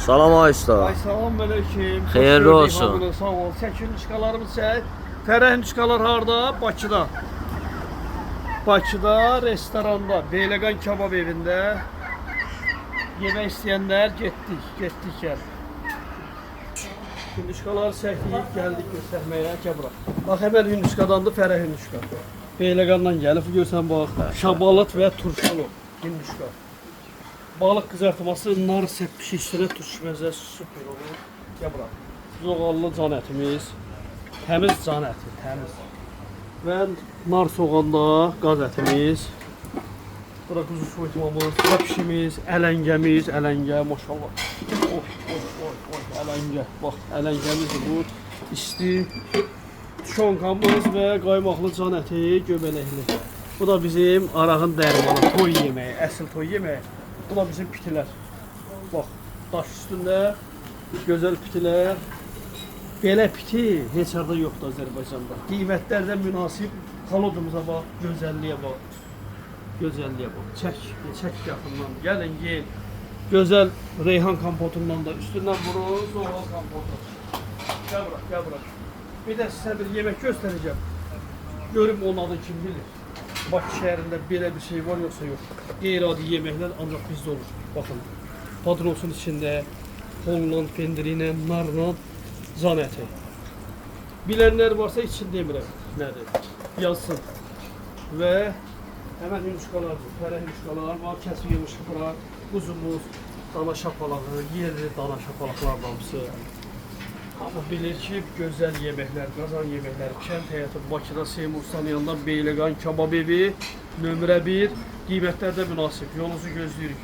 Salam Aysta. Ay salam aleyküm. Xeyirli olsun. Sağ ol. Çəkin nişqalarımız çək. Fərəh nişqalar harda? Bakıda. Bakıda restoranda, Beyləqan kebab evində yemək istəyənlər getdik gəl. Hündüşkaları çəkdik, gəldik göstərməyə, gəl bura. Bax, həmən hündüşkadandır, Fərəh hündüşka. Beyləqandan gəlib, görsən bax, şabalat və turşulu hündüşka. Balıq qızartması, nar səpişi üstünə turşu məzəsi super olur. Gəl bura. Zoğallı can ətimiz, təmiz can əti, təmiz. Və nar soğanda qaz ətimiz. Bura quzu soyutmamız, səpişimiz, ələngəmiz, ələngə, maşallah. Ələngə, bax, ələngəmiz bu, isti. Şonkamız və qaymaqlı can əti, göbələkli. Bu da bizim arağın dərmanı, toy yeməyi, əsl toy yeməyi. Bu da bizim pitilər. Bax, daş üstündə gözəl pitilər. Belə piti heç harda yoxdur Azərbaycanda. Qiymətlər də münasib. Xalodumuza bax, gözəlliyə bax. Gözəlliyə bax. Çək yaxından. Gəlin, yeyin. Gözəl reyhan kompotundan da üstündən vurur, zoğal kompotu. Gəl bura, gəl bura. Bir də sizə bir yemək göstərəcəm. Görüm onun adı kim bilir. Bakı şəhərində belə bir şey var yoxsa yox. Qeyri-adi yeməklər ancaq bizdə olur. Baxın, padrosun içində Holland pendiri ilə, narla, can əti. Bilənlər varsa için demirəm nədir, yazsın. Və həmən yumuşqalardır, fərəh yumuşqalar var, kəsib yumuşqalar, quzumuz, dana şapalağı, yerli dana şapalaqlar hamısı. Amma bilir ki, gözəl yeməklər, qazan yeməklər, kənd həyatı Bakıda Seymursan yanında Beyləqan kebab evi, nömrə 1, qiymətlər də münasib, yolunuzu gözləyirik.